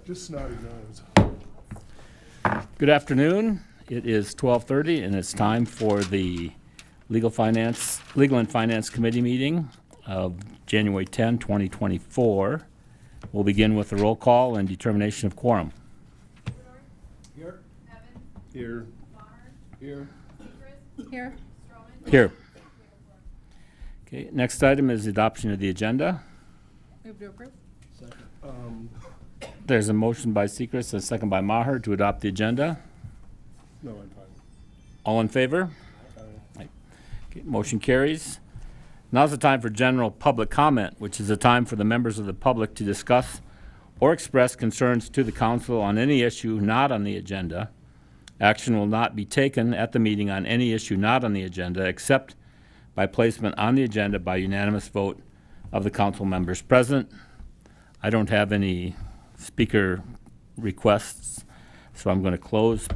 Just snotty nose. Good afternoon. It is 12:30 and it's time for the Legal and Finance Committee meeting of January 10, 2024. We'll begin with the roll call and determination of quorum. Here. Here. Here. Here. Here. Okay, next item is adoption of the agenda. Move to approve. There's a motion by Sechrist and a second by Maher to adopt the agenda. No, I'm fine. All in favor? Aye. Okay, motion carries. Now's the time for general public comment, which is a time for the members of the public to discuss or express concerns to the council on any issue not on the agenda. Action will not be taken at the meeting on any issue not on the agenda except by placement on the agenda by unanimous vote of the council members present. I don't have any speaker requests, so I'm going to close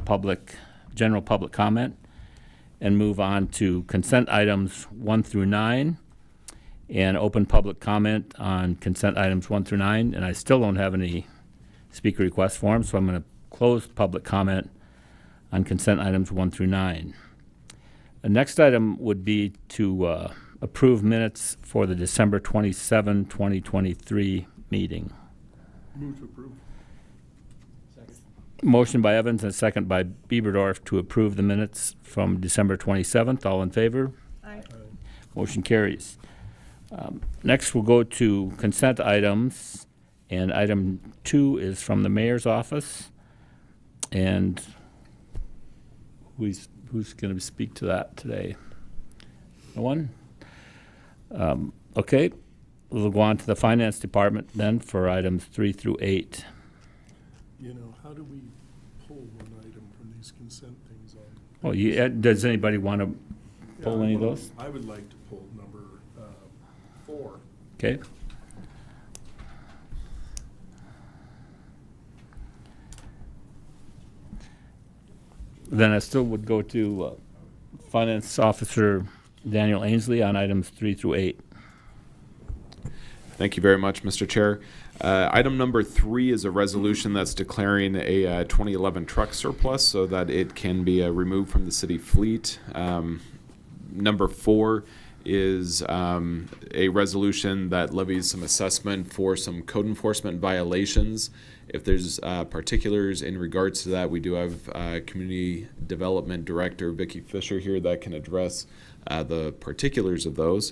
general public comment and move on to consent items 1 through 9 and open public comment on consent items 1 through 9. And I still don't have any speaker requests for them, so I'm going to close public comment on consent items 1 through 9. The next item would be to approve minutes for the December 27, 2023 meeting. Move to approve. Second. Motion by Evans and second by Bieberdorf to approve the minutes from December 27th. All in favor? Aye. Motion carries. Next, we'll go to consent items, and item 2 is from the mayor's office. And who's going to speak to that today? No one? Okay. We'll go on to the finance department then for items 3 through 8. You know, how do we pull one item from these consent things on? Well, does anybody want to pull any of well, those? I would like to pull number 4. Okay. Then I still would go to Finance Officer Daniel Ainsley on items 3 through 8. Thank you very much, Mr. Chair. Item number 3 is a resolution that's declaring a 2011 truck surplus so that it can be removed from the city fleet. Number 4 is a resolution that levies some assessment for some code enforcement violations. If there's particulars in regards to that, we do have Community Development Director Vicki Fisher here that can address the particulars of those.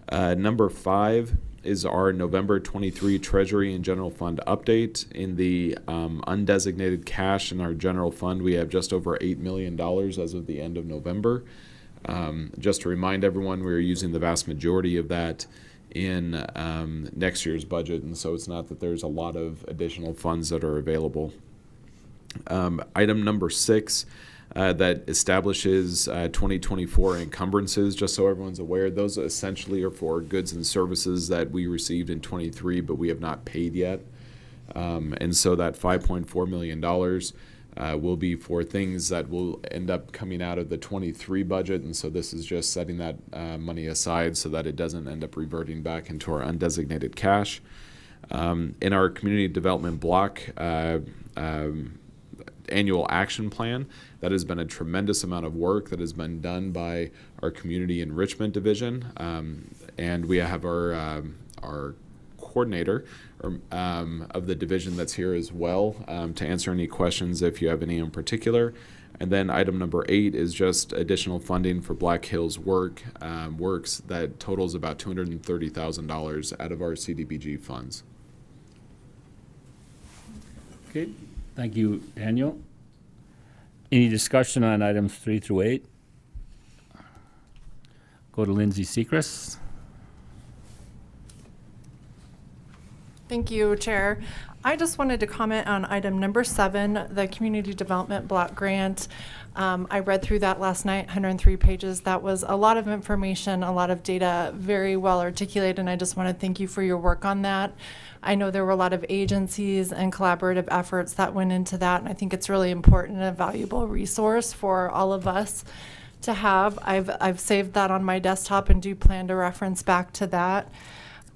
Number 5 is our November 23 Treasury and General Fund update. In the undesignated cash in our general fund, we have just over $8 million as of the end of November. Just to remind everyone, we're using the vast majority of that in next year's budget, and so it's not that there's a lot of additional funds that are available. Item number 6 that establishes 2024 encumbrances, just so everyone's aware. Those essentially are for goods and services that we received in 23 but we have not paid yet. And so that $5.4 million will be for things that will end up coming out of the 23 budget, and so this is just setting that money aside so that it doesn't end up reverting back into our undesignated cash. In our community development block annual action plan, that has been a tremendous amount of work that has been done by our community enrichment division, and we have our coordinator of the division that's here as well to answer any questions if you have any in particular. And then item number 8 is just additional funding for Black Hills works that totals about $230,000 out of our CDBG funds. Okay, thank you, Daniel. Any discussion on items 3 through 8? Go to Lindsay Sechrist. Thank you, Chair. I just wanted to comment on item number 7, the Community Development Block Grant. I read through that last night, 103 pages. That was a lot of information, a lot of data, very well articulated, and I just want to thank you for your work on that. I know there were a lot of agencies and collaborative efforts that went into that, and I think it's really important and a valuable resource for all of us to have. I've saved that on my desktop and do plan to reference back to that.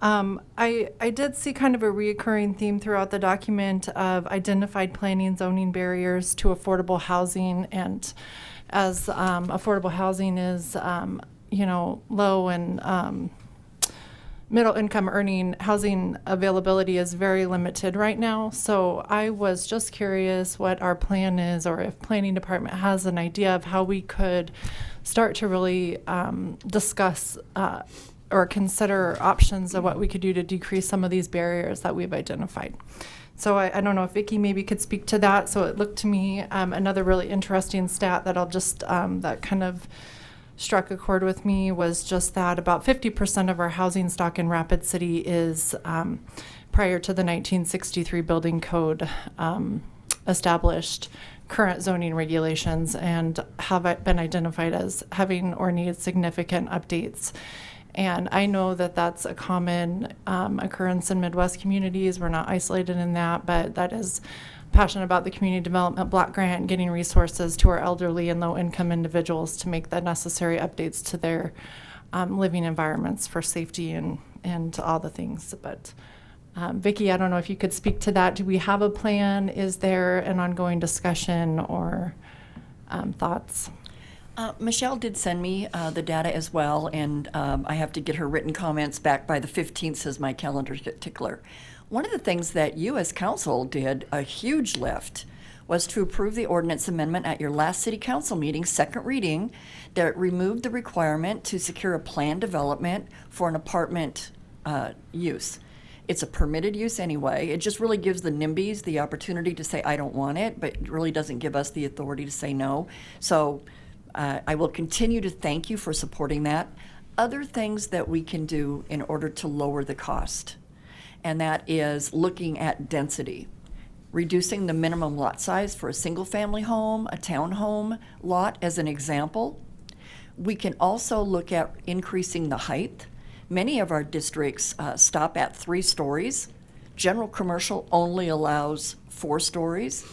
I did see kind of a reoccurring theme throughout the document of identified planning zoning barriers to affordable housing. And as affordable housing is, low and middle income earning, housing availability is very limited right now. So I was just curious what our plan is, or if planning department has an idea of how we could start to really discuss or consider options of what we could do to decrease some of these barriers that we've identified. So I don't know if Vicki maybe could speak to that. So it looked to me another really interesting stat that I'll just that kind of struck a chord with me was just that about 50% of our housing stock in Rapid City is prior to the 1963 building code established current zoning regulations and have been identified as having or need significant updates. And I know that that's a common occurrence in Midwest communities. We're not isolated in that, but that is passionate about the Community Development Block Grant, getting resources to our elderly and low-income individuals to make the necessary updates to their living environments for safety and all the things. But Vicki, I don't know if you could speak to that. Do we have a plan? Is there an ongoing discussion or thoughts? Michelle did send me the data as well, and I have to get her written comments back by the 15th, says my calendar tickler. One of the things that you as council did, a huge lift, was to approve the ordinance amendment at your last city council meeting, second reading, that removed the requirement to secure a planned development for an apartment use. It's a permitted use anyway. It just really gives the NIMBYs the opportunity to say, I don't want it, but it really doesn't give us the authority to say no. So I will continue to thank you for supporting that. Other things that we can do in order to lower the cost, and that is looking at density, reducing the minimum lot size for a single-family home, a townhome lot as an example. We can also look at increasing the height. Many of our districts stop at 3 stories. General commercial only allows 4 stories.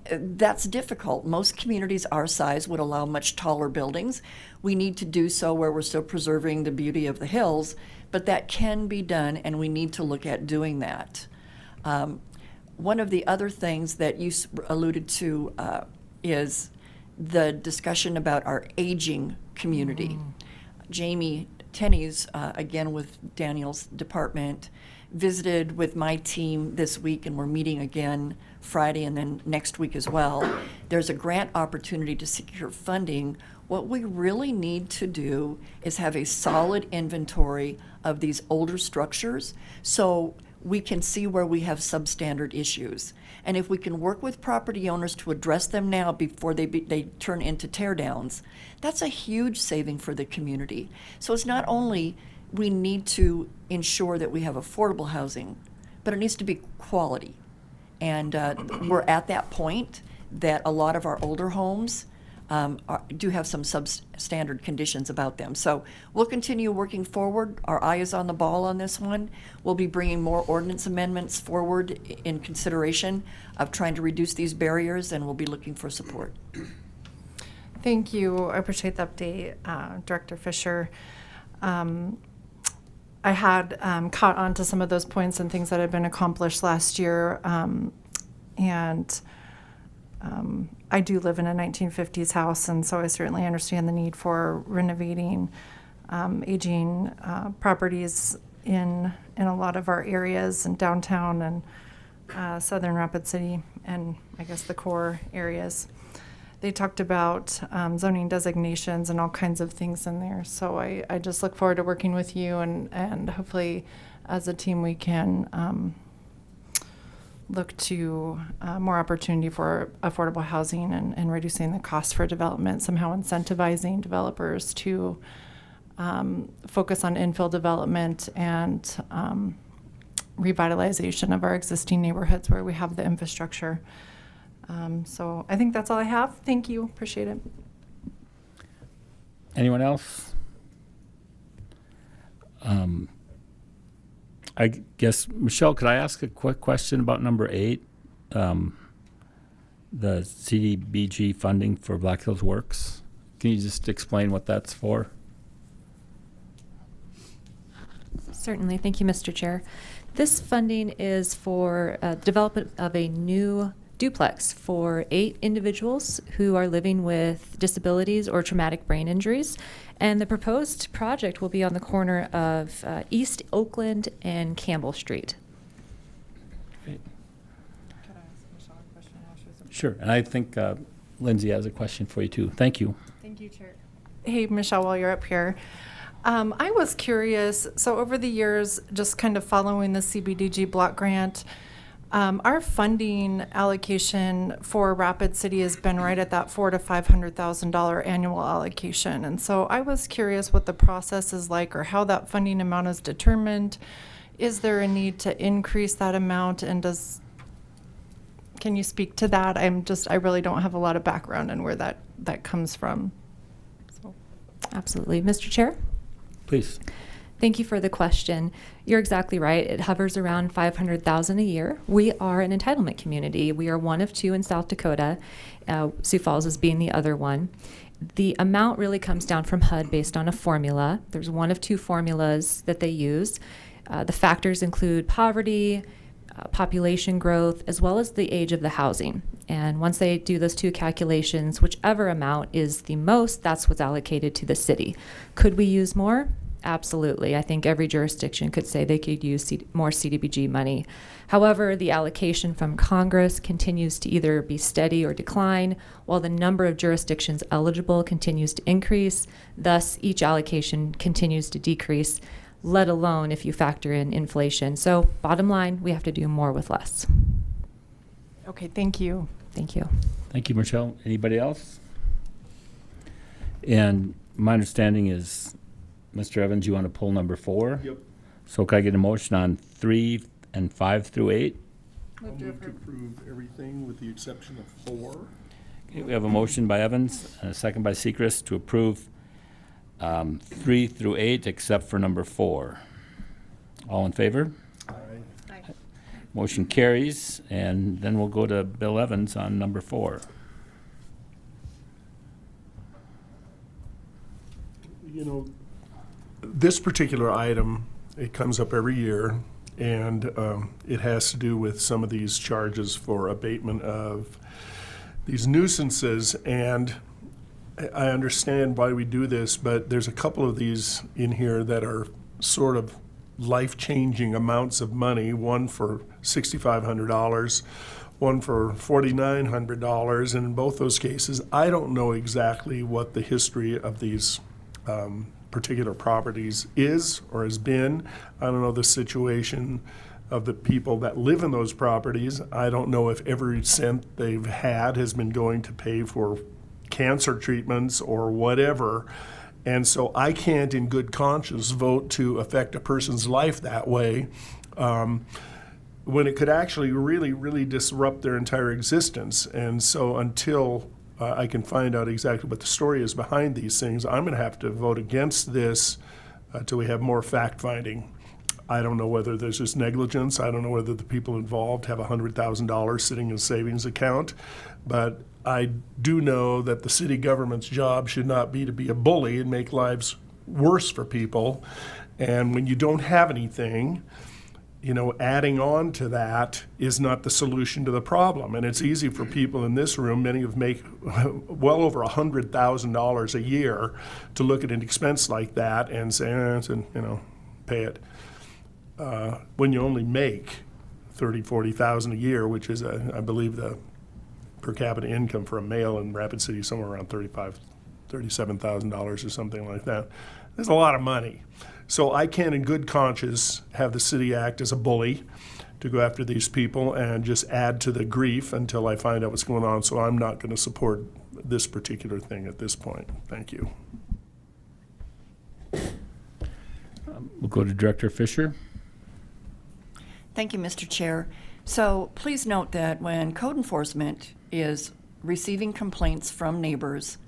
That's difficult. Most communities our size would allow much taller buildings. We need to do so where we're still preserving the beauty of the hills, but that can be done, and we need to look at doing that. One of the other things that you alluded to is the discussion about our aging community. Jamie Tenney's, again with Daniel's department, visited with my team this week, and we're meeting again Friday and then next week as well. There's a grant opportunity to secure funding. What we really need to do is have a solid inventory of these older structures so we can see where we have substandard issues. And if we can work with property owners to address them now before they turn into tear downs, that's a huge saving for the community. So it's not only we need to ensure that we have affordable housing, but it needs to be quality. And we're at that point that a lot of our older homes do have some substandard conditions about them. So we'll continue working forward. Our eye is on the ball on this one. We'll be bringing more ordinance amendments forward in consideration of trying to reduce these barriers, and we'll be looking for support. Thank you. I appreciate the update, Director Fisher. I had caught on to some of those points and things that had been accomplished last year, and I do live in a 1950s house, and so I certainly understand the need for renovating aging properties in a lot of our areas in downtown and southern Rapid City, and I guess the core areas. They talked about zoning designations and all kinds of things in there. So I just look forward to working with you, and hopefully as a team we can look to more opportunity for affordable housing and reducing the cost for development, somehow incentivizing developers to focus on infill development and revitalization of our existing neighborhoods where we have the infrastructure. So I think that's all I have. Thank you. Appreciate it. Anyone else? I guess, Michelle, could I ask a quick question about number 8? The CDBG funding for Black Hills Works. Can you just explain what that's for? Certainly. Thank you, Mr. Chair. This funding is for development of a new duplex for 8 individuals who are living with disabilities or traumatic brain injuries. And the proposed project will be on the corner of East Oakland and Campbell Street. Great. Could I ask Michelle a question while she was- Sure, and I think Lindsay has a question for you too. Thank you. Thank you, Chair. Hey, Michelle, while you're up here. I was curious, so over the years, just kind of following the CBDG block grant, our funding allocation for Rapid City has been right at that $400,000 to $500,000 annual allocation. And so I was curious what the process is like or how that funding amount is determined. Is there a need to increase that amount, and can you speak to that? I really don't have a lot of background in where that comes from. So. Absolutely. Mr. Chair? Please. Thank you for the question. You're exactly right. It hovers around $500,000 a year. We are an entitlement community. We are one of 2 in South Dakota, Sioux Falls as being the other one. The amount really comes down from HUD based on a formula. There's one of 2 formulas that they use. The factors include poverty, population growth, as well as the age of the housing. And once they do those 2 calculations, whichever amount is the most, that's what's allocated to the city. Could we use more? Absolutely. I think every jurisdiction could say they could use more CDBG money. However, the allocation from Congress continues to either be steady or decline, while the number of jurisdictions eligible continues to increase. Thus, each allocation continues to decrease, let alone if you factor in inflation. So bottom line, we have to do more with less. Okay, thank you. Thank you. Thank you, Michelle. Anybody else? And my understanding is, Mr. Evans, you want to pull number 4? Yep. So can I get a motion on 3 and 5 through 8? I'll move to approve everything with the exception of 4. Okay, we have a motion by Evans and a second by Sechrist to approve 3 through 8 except for number 4. All in favor? Aye. Motion carries, and then we'll go to Bill Evans on number 4. You know, this particular item, it comes up every year, and it has to do with some of these charges for abatement of these nuisances. And I understand why we do this, but there's a couple of these in here that are sort of life-changing amounts of money, one for $6,500, one for $4,900, and in both those cases, I don't know exactly what the history of these particular properties is or has been. I don't know the situation of the people that live in those properties. I don't know if every cent they've had has been going to pay for cancer treatments or whatever. And so I can't in good conscience vote to affect a person's life that way when it could actually really, really disrupt their entire existence. And so until I can find out exactly what the story is behind these things, I'm going to have to vote against this until we have more fact-finding. I don't know whether there's just negligence. I don't know whether the people involved have $100,000 sitting in a savings account. But I do know that the city government's job should not be to be a bully and make lives worse for people. And when you don't have anything, you know, adding on to that is not the solution to the problem. And it's easy for people in this room, many of make well over $100,000 a year, to look at an expense like that and say, pay it. When you only make $30,000-$40,000 a year, which is, I believe, the per capita income for a male in Rapid City, somewhere around $37,000 or something like that. There's a lot of money. So I can't in good conscience have the city act as a bully to go after these people and just add to the grief until I find out what's going on. So I'm not going to support this particular thing at this point. Thank you. We'll go to Director Fisher. Thank you, Mr. Chair. So please note that when code enforcement is receiving complaints from neighbors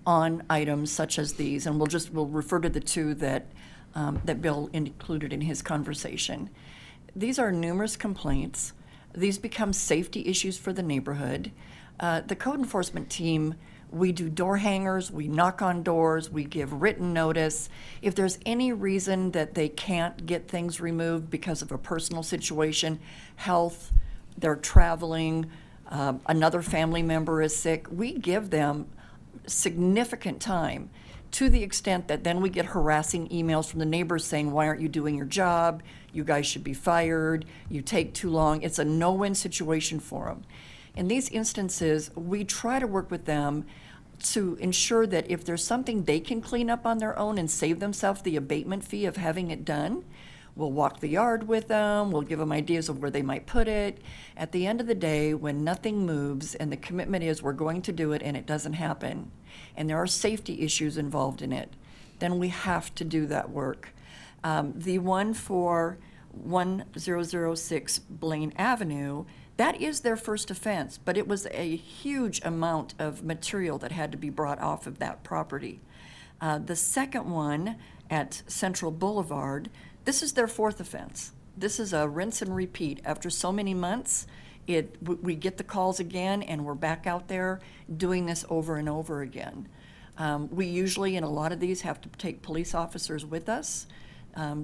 on items such as these, and we'll refer to the 2 that Bill included in his conversation. These are numerous complaints. These become safety issues for the neighborhood. The code enforcement team We do door hangers, we knock on doors, we give written notice. If there's any reason that they can't get things removed because of a personal situation, health, they're traveling, another family member is sick, we give them significant time, to the extent that then we get harassing emails from the neighbors saying, why aren't you doing your job? You guys should be fired. You take too long. It's a no-win situation for them. In these instances, we try to work with them to ensure that if there's something they can clean up on their own and save themselves the abatement fee of having it done, we'll walk the yard with them, we'll give them ideas of where they might put it. At the end of the day, when nothing moves and the commitment is we're going to do it and it doesn't happen, and there are safety issues involved in it, then we have to do that work. The one for 1006 Blaine Avenue, that is their first offense, but it was a huge amount of material that had to be brought off of that property. The second one at Central Boulevard, this is their fourth offense. This is a rinse and repeat. After so many months, we get the calls again, and we're back out there doing this over and over again. We usually, in a lot of these, have to take police officers with us.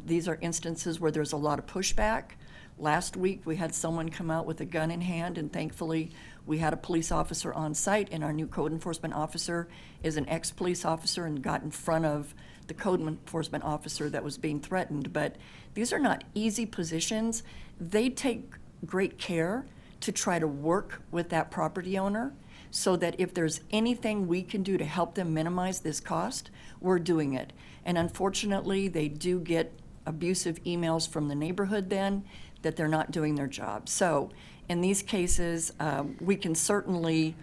These are instances where there's a lot of pushback. Last week, we had someone come out with a gun in hand, and thankfully, we had a police officer on site, and our new code enforcement officer is an ex-police officer and got in front of the code enforcement officer that was being threatened. But these are not easy positions. They take great care to try to work with that property owner so that if there's anything we can do to help them minimize this cost, we're doing it. And unfortunately, they do get abusive emails from the neighborhood then that they're not doing their job. So in these cases, we can certainly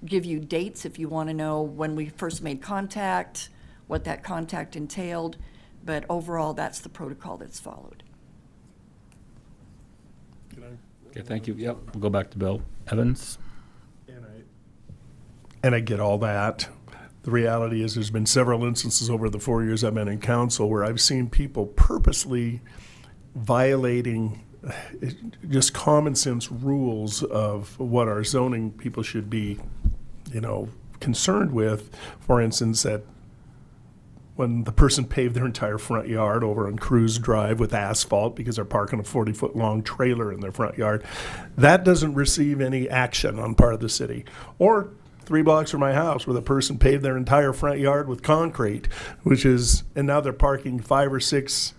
give you dates if you want to know when we first made contact, what that contact entailed, but overall, that's the protocol that's followed. Okay, thank you. Yep, we'll go back to Bill Evans. And I get all that. The reality is there's been several instances over the 4 years I've been in council where I've seen people purposely violating just common sense rules of what our zoning people should be, concerned with. For instance, that when the person paved their entire front yard over on Cruz Drive with asphalt because they're parking a 40-foot long trailer in their front yard, that doesn't receive any action on part of the city. Or 3 blocks from my house where the person paved their entire front yard with concrete, and now they're parking 5 or 6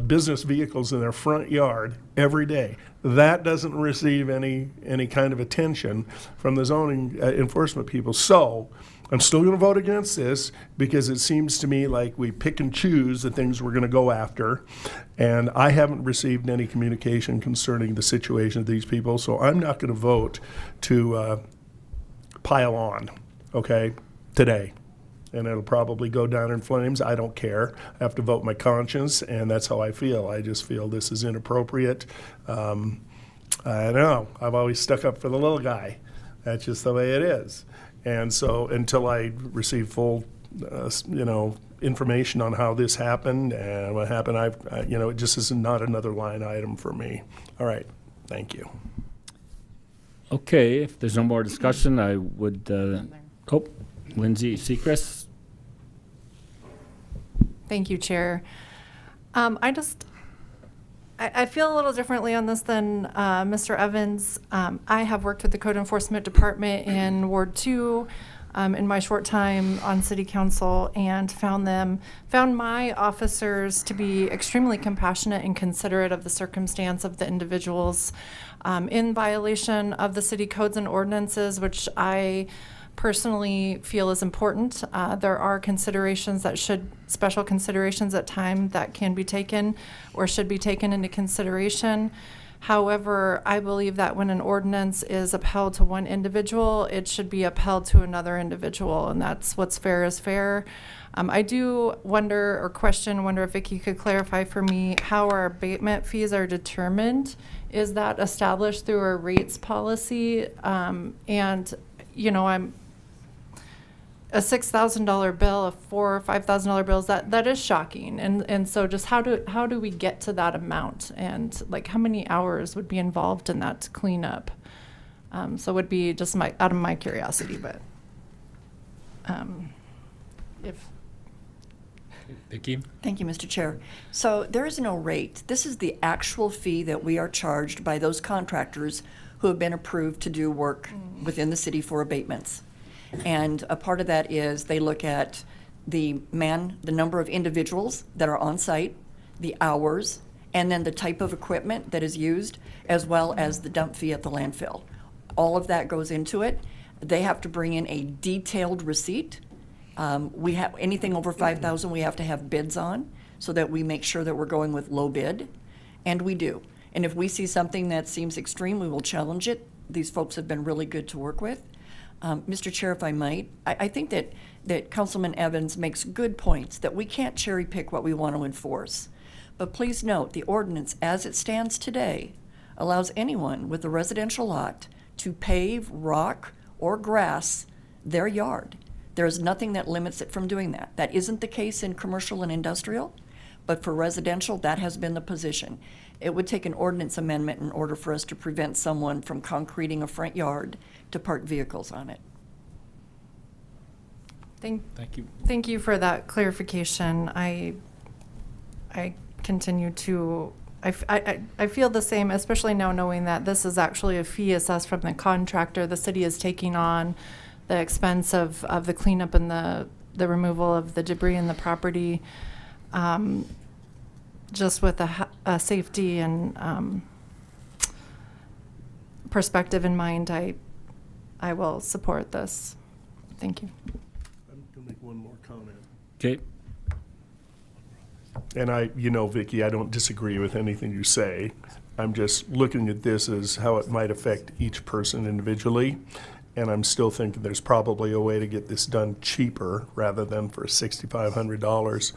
business vehicles in their front yard every day. That doesn't receive any kind of attention from the zoning enforcement people. So I'm still going to vote against this because it seems to me like we pick and choose the things we're going to go after. And I haven't received any communication concerning the situation of these people. So I'm not going to vote to pile on, okay, today. And it'll probably go down in flames. I don't care. I have to vote my conscience, and that's how I feel. I just feel this is inappropriate. I know. I've always stuck up for the little guy. That's just the way it is. And so until I receive full, information on how this happened and what happened, it just is not another line item for me. All right. Thank you. Okay, if there's no more discussion, I would, Lindsay Seacrest. Thank you, Chair. I feel a little differently on this than Mr. Evans. I have worked with the Code Enforcement Department in Ward 2 in my short time on City Council, and found my officers to be extremely compassionate and considerate of the circumstance of the individuals in violation of the city codes and ordinances, which I personally feel is important. There are special considerations at time that can be taken or should be taken into consideration. However, I believe that when an ordinance is upheld to one individual, it should be upheld to another individual, and that's what's fair is fair. I do wonder if Vicki could clarify for me how our abatement fees are determined. Is that established through our rates policy? I'm a $6,000 bill, a $4,000 or $5,000 bills, that is shocking. And so just how do we get to that amount, and like how many hours would be involved in that cleanup? So it would be just out of my curiosity, but. if, Vicki? Thank you, Mr. Chair. So there is no rate. This is the actual fee that we are charged by those contractors who have been approved to do work within the city for abatements. And a part of that is they look at the number of individuals that are on site, the hours, and then the type of equipment that is used, as well as the dump fee at the landfill. All of that goes into it. They have to bring in a detailed receipt. We have anything over 5,000 we have to have bids on so that we make sure that we're going with low bid, and we do. And if we see something that seems extreme, we will challenge it. These folks have been really good to work with. Mr. Chair, if I might, I think that Councilman Evans makes good points, that we can't cherry pick what we want to enforce. But please note, the ordinance as it stands today allows anyone with a residential lot to pave, rock, or grass their yard. There is nothing that limits it from doing that. That isn't the case in commercial and industrial, but for residential, that has been the position. It would take an ordinance amendment in order for us to prevent someone from concreting a front yard to park vehicles on it. Thank you. Thank you for that clarification. I continue to, I feel the same, especially now knowing that this is actually a fee assessed from the contractor. The city is taking on the expense of the cleanup and the removal of the debris in the property. Just with a safety and perspective in mind, I will support this. Thank you. I'm going to make one more comment. Okay. And Vicki, I don't disagree with anything you say. I'm just looking at this as how it might affect each person individually. And I'm still thinking there's probably a way to get this done cheaper rather than for $6,500.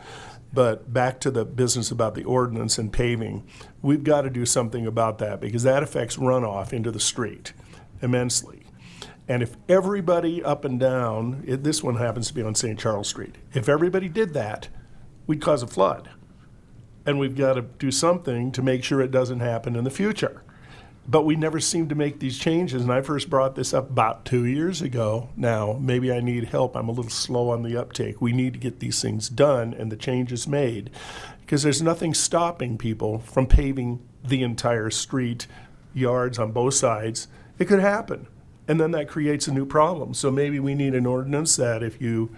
But back to the business about the ordinance and paving, we've got to do something about that because that affects runoff into the street immensely. And if everybody up and down, this one happens to be on St. Charles Street, if everybody did that, we'd cause a flood. And we've got to do something to make sure it doesn't happen in the future. But we never seem to make these changes, and I first brought this up about 2 years ago. Now, maybe I need help. I'm a little slow on the uptake. We need to get these things done and the changes made, because there's nothing stopping people from paving the entire street, yards on both sides. It could happen, and then that creates a new problem. So maybe we need an ordinance that if you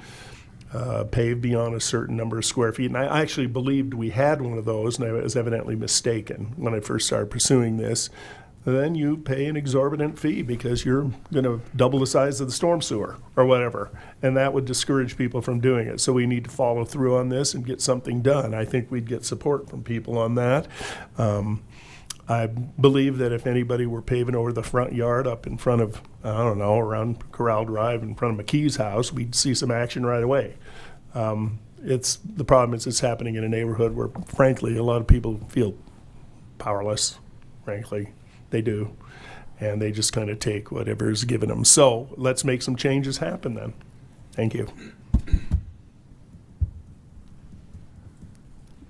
pave beyond a certain number of square feet, and I actually believed we had one of those, and I was evidently mistaken when I first started pursuing this. Then you pay an exorbitant fee because you're going to double the size of the storm sewer or whatever. And that would discourage people from doing it. So we need to follow through on this and get something done. I think we'd get support from people on that. I believe that if anybody were paving over the front yard up in front of, I don't know, around Corral Drive in front of McKee's house, we'd see some action right away. The problem is it's happening in a neighborhood where, frankly, a lot of people feel powerless, frankly. They do. And they just kind of take whatever is given them. So let's make some changes happen then. Thank you. Do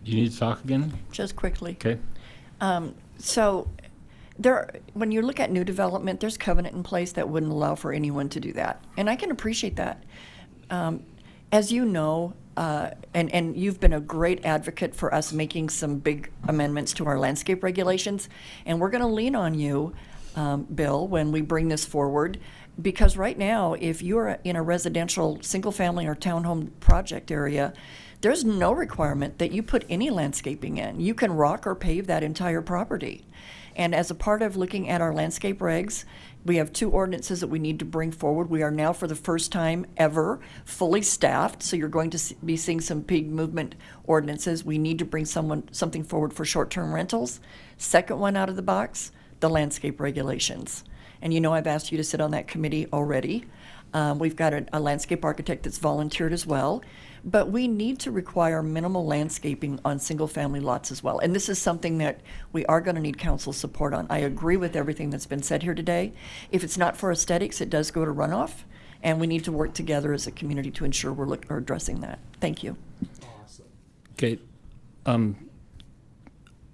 you need to talk again? Just quickly. Okay. So when you look at new development, there's covenant in place that wouldn't allow for anyone to do that. And I can appreciate that. As you know, and you've been a great advocate for us making some big amendments to our landscape regulations, and we're going to lean on you, Bill, when we bring this forward, because right now, if you're in a residential, single-family or townhome project area, there's no requirement that you put any landscaping in. You can rock or pave that entire property. And as a part of looking at our landscape regs, we have 2 ordinances that we need to bring forward. We are now, for the first time ever, fully staffed, so you're going to be seeing some big movement ordinances. We need to bring something forward for short-term rentals. Second one out of the box, the landscape regulations. And I've asked you to sit on that committee already. We've got a landscape architect that's volunteered as well. But we need to require minimal landscaping on single-family lots as well. And this is something that we are going to need council support on. I agree with everything that's been said here today. If it's not for aesthetics, it does go to runoff. And we need to work together as a community to ensure we're addressing that. Thank you. Okay. I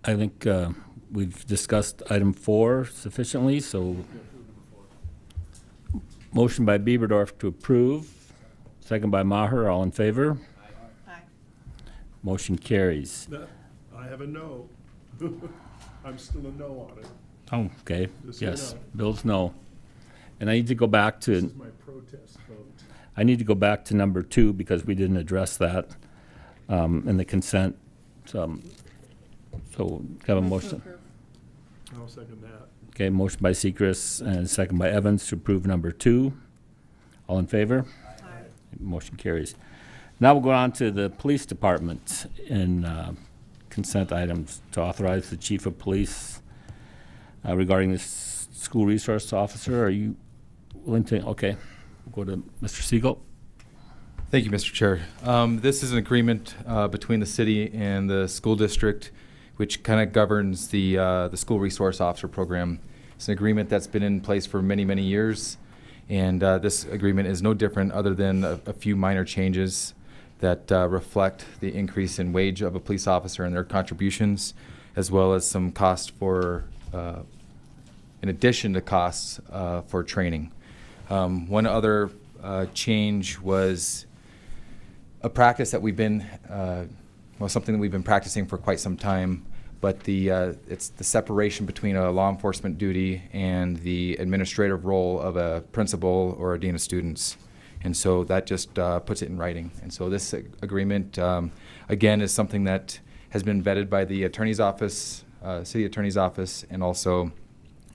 think we've discussed item 4 sufficiently, so motion by Bieberdorf to approve, second by Maher. All in favor? Aye. Motion carries. I have a no. I'm still a no on it. Oh, okay. Just so you Yes, know. Bill's no. And I need to go back This to, is my protest vote. I need to go back to number 2 because we didn't address that in the consent. So have a motion. I'll second that. Okay, motion by Sechrist and a second by Evans to approve number 2. All in favor? Motion carries. Now we'll go on to the police department in consent items to authorize the chief of police regarding this school resource officer. Are you willing to? Okay, we'll go to Mr. Siegel. Thank you, Mr. Chair. This is an agreement between the city and the school district, which kind of governs the school resource officer program. It's an agreement that's been in place for many, many years, and this agreement is no different other than a few minor changes that reflect the increase in wage of a police officer and their contributions, as well as some cost for, in addition to costs for training. One other change was a practice that we've been, something that we've been practicing for quite some time, but it's the separation between a law enforcement duty and the administrative role of a principal or a dean of students. And so that just puts it in writing. And so this agreement, again, is something that has been vetted by the attorney's office, city attorney's office, and also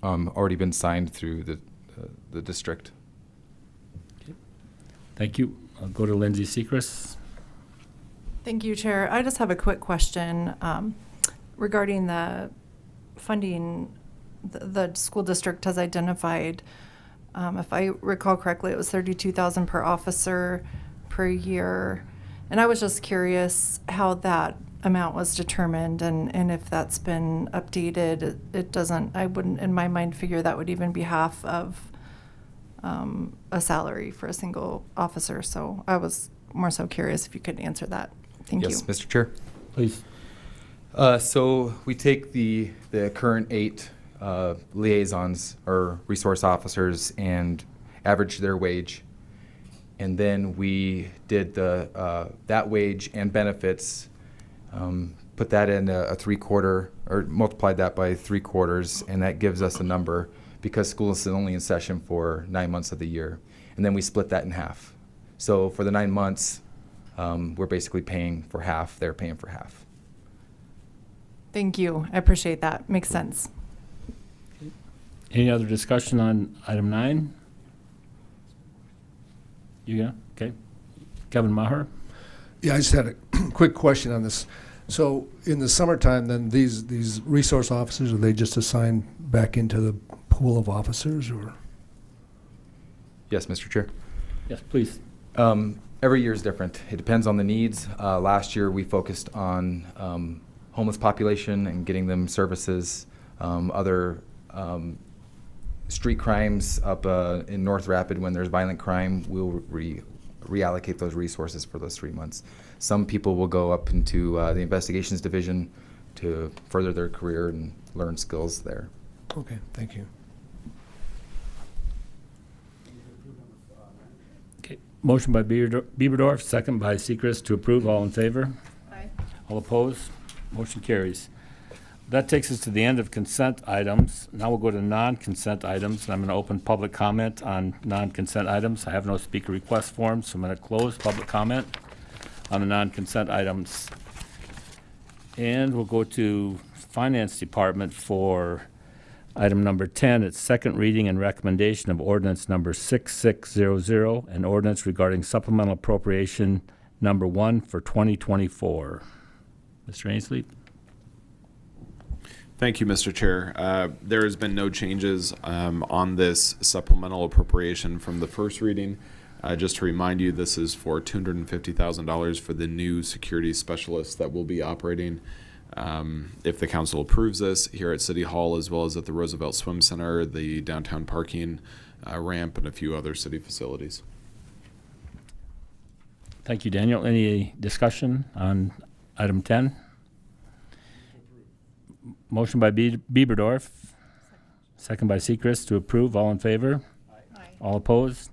already been signed through the district. Thank you. I'll go to Lindsay Sechrist. Thank you, Chair. I just have a quick question regarding the funding the school district has identified. If I recall correctly, it was $32,000 per officer per year. And I was just curious how that amount was determined and if that's been updated. It doesn't, I wouldn't in my mind figure that would even be half of a salary for a single officer. So I was more so curious if you could answer that. Thank you. Yes, Mr. Chair. Please. So we take the current 8 liaisons or resource officers and average their wage, and then we did that wage and benefits, put that in a 3/4 or multiplied that by 3/4, and that gives us a number because school is only in session for 9 months of the year, and then we split that in half. So for the 9 months, we're basically paying for half. They're paying for half. Thank you. I appreciate that. Makes sense. Any other discussion on item 9? Okay. Kevin Maher? Yeah, I just had a quick question on this. So in the summertime, then these resource officers, are they just assigned back into the pool of officers, or? Yes, Mr. Chair. Yes, please. Every year is different. It depends on the needs. Last year, we focused on homeless population and getting them services. Other street crimes up in North Rapid, when there's violent crime, we'll reallocate those resources for those 3 months. Some people will go up into the investigations division to further their career and learn skills there. Okay, thank you. Okay. Motion by Bieberdorf, second by Sechrist to approve. All in favor? Aye. All opposed? Motion carries. That takes us to the end of consent items. Now we'll go to non-consent items, and I'm going to open public comment on non-consent items. I have no speaker request forms, so I'm going to close public comment on the non-consent items. And we'll go to Finance Department for item number 10. It's second reading and recommendation of ordinance number 6600, an ordinance regarding supplemental appropriation number 1 for 2024. Mr. Ainsley? Thank you, Mr. Chair. There has been no changes on this supplemental appropriation from the first reading. Just to remind you, this is for $250,000 for the new security specialists that will be operating if the council approves this here at City Hall, as well as at the Roosevelt Swim Center, the downtown parking ramp, and a few other city facilities. Thank you, Daniel. Any discussion on item 10? Motion by Bieberdorf, second by Sechrist to approve. All in favor? Aye. All opposed?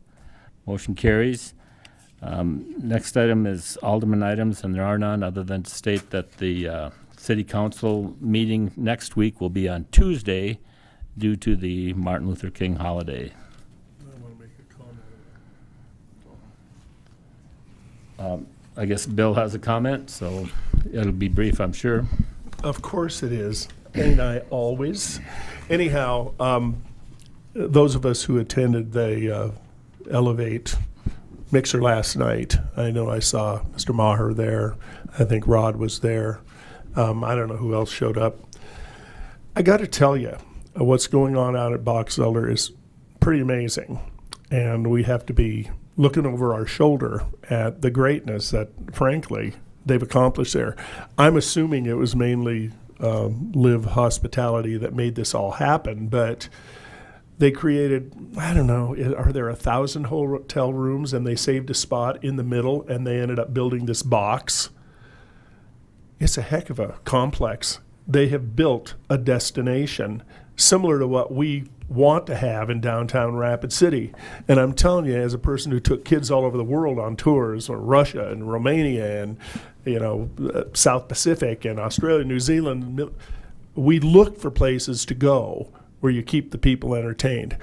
Motion carries. Next item is Alderman items, and there are none, other than to state that the city council meeting next week will be on Tuesday due to the Martin Luther King holiday. I guess Bill has a comment, so it'll be brief, I'm sure. Of course it is, and I always. Anyhow, those of us who attended the Elevate mixer last night, I know I saw Mr. Maher there. I think Rod was there. I don't know who else showed up. I got to tell you, what's going on out at Box Elder is pretty amazing, and we have to be looking over our shoulder at the greatness that, frankly, they've accomplished there. I'm assuming it was mainly Live Hospitality that made this all happen, but they created, I don't know, are there 1,000 hotel rooms, and they saved a spot in the middle, and they ended up building this box. It's a heck of a complex. They have built a destination similar to what we want to have in downtown Rapid City. And I'm telling you, as a person who took kids all over the world on tours, or Russia and Romania and, South Pacific and Australia, New Zealand, we look for places to go where you keep the people entertained.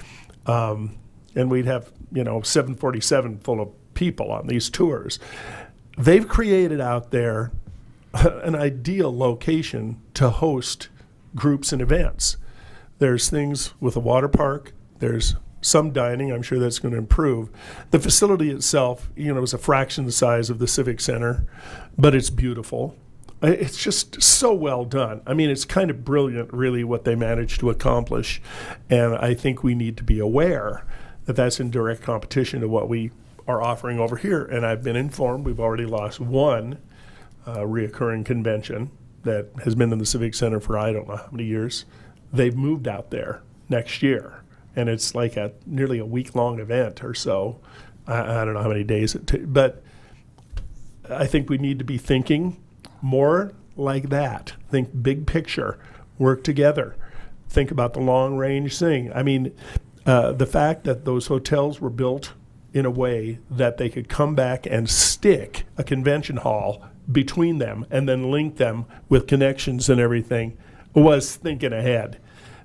And we'd have, 747 full of people on these tours. They've created out there an ideal location to host groups and events. There's things with a water park. There's some dining. I'm sure that's going to improve. The facility itself, is a fraction the size of the Civic Center, but it's beautiful. It's just so well done. I mean, it's kind of brilliant, really, what they managed to accomplish. And I think we need to be aware that that's in direct competition to what we are offering over here. And I've been informed we've already lost one reoccurring convention that has been in the Civic Center for I don't know how many years. They've moved out there next year, and it's like nearly a week-long event or so. I don't know how many days but I think we need to be thinking more like that. Think big picture, work together, think about the long-range thing. I mean, the fact that those hotels were built in a way that they could come back and stick a convention hall between them and then link them with connections and everything was thinking ahead.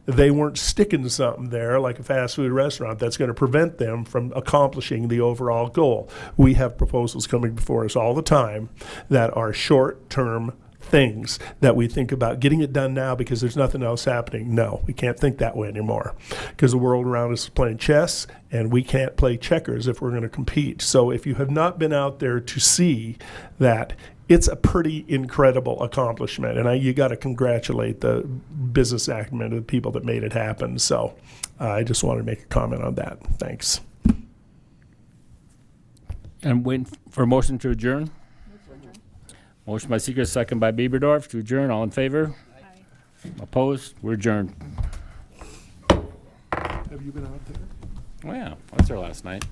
They weren't sticking something there like a fast food restaurant that's going to prevent them from accomplishing the overall goal. We have proposals coming before us all the time that are short-term things that we think about getting it done now because there's nothing else happening. No, we can't think that way anymore because the world around us is playing chess, and we can't play checkers if we're going to compete. So if you have not been out there to see that, it's a pretty incredible accomplishment, and you got to congratulate the business acumen of the people that made it happen. So I just wanted to make a comment on that. Thanks. And waiting for a motion to adjourn? Motion by Seeger, second by Bieberdorf to adjourn. All in favor? Aye. Opposed? We're adjourned. Have you been out there? Oh, yeah. I was there last night.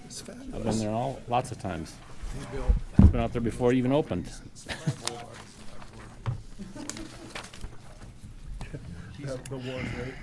It's I've been fabulous. there lots of times. I've been out there before it even opened. The one, right?